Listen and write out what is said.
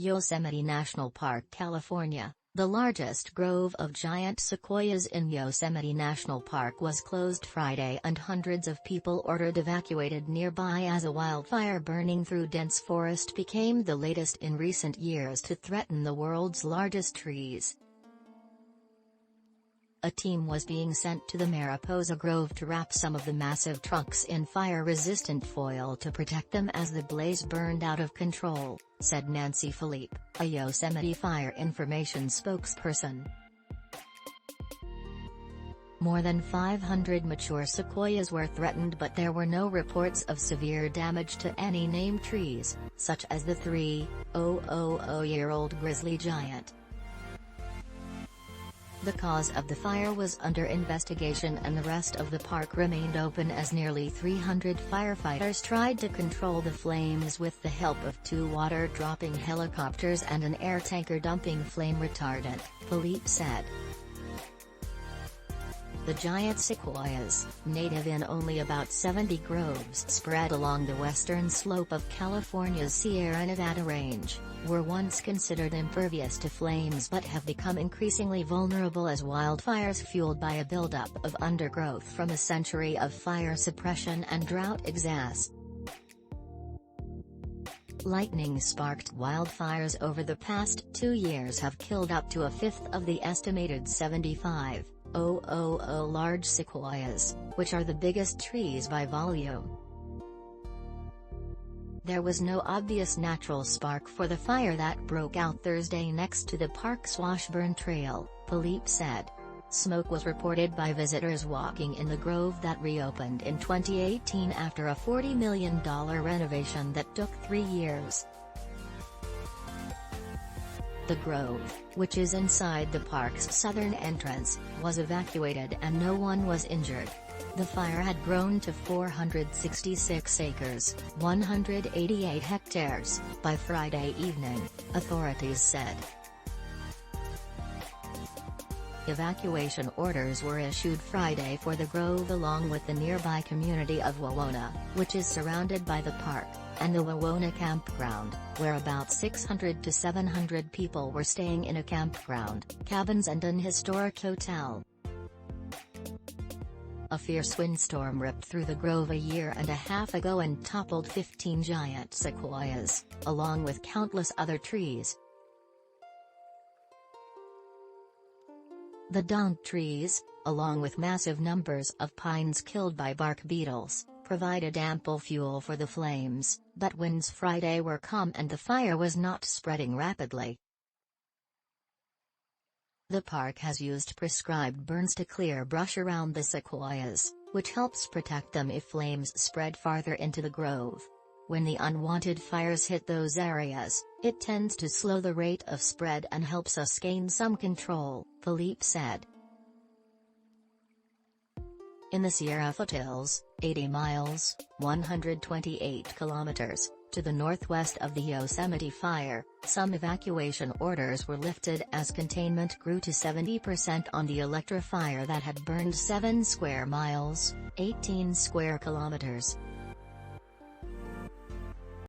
Yosemite National Park, California. The largest grove of giant sequoias in Yosemite National Park was closed Friday and hundreds of people ordered evacuated nearby as a wildfire burning through dense forest became the latest in recent years to threaten the world's largest trees. A team was being sent to the Mariposa Grove to wrap some of the massive trunks in fire-resistant foil to protect them as the blaze burned out of control, said Nancy Phillipe, a Yosemite Fire information spokesperson. More than 500 mature sequoias were threatened, but there were no reports of severe damage to any named trees, such as the 3,000-year-old Grizzly Giant. The cause of the fire was under investigation and the rest of the park remained open as nearly 300 firefighters tried to control the flames with the help of 2 water-dropping helicopters and an air tanker dumping flame retardant, Phillipe said. The giant sequoias, native in only about 70 groves spread along the western slope of California's Sierra Nevada range, were once considered impervious to flames but have become increasingly vulnerable as wildfires fueled by a buildup of undergrowth from a century of fire suppression and drought exacerbated. Lightning-sparked wildfires over the past 2 years have killed up to a fifth of the estimated 75,000 large sequoias, which are the biggest trees by volume. There was no obvious natural spark for the fire that broke out Thursday next to the park's Washburn Trail, Phillipe said. Smoke was reported by visitors walking in the grove that reopened in 2018 after a $40 million renovation that took 3 years. The grove, which is inside the park's southern entrance, was evacuated and no one was injured. The fire had grown to 466 acres, 188 hectares, by Friday evening, authorities said. Evacuation orders were issued Friday for the grove along with the nearby community of Wawona, which is surrounded by the park, and the Wawona Campground, where about 600 to 700 people were staying in a campground, cabins and an historic hotel. A fierce windstorm ripped through the grove a year and a half ago and toppled 15 giant sequoias, along with countless other trees. The downed trees, along with massive numbers of pines killed by bark beetles, provided ample fuel for the flames, but winds Friday were calm and the fire was not spreading rapidly. The park has used prescribed burns to clear brush around the sequoias, which helps protect them if flames spread farther into the grove. When the unwanted fires hit those areas, it tends to slow the rate of spread and helps us gain some control, Phillipe said. In the Sierra foothills, 80 miles, 128 kilometers, to the northwest of the Yosemite fire, some evacuation orders were lifted as containment grew to 70% on the Electra Fire that had burned 7 square miles, 18 square kilometers.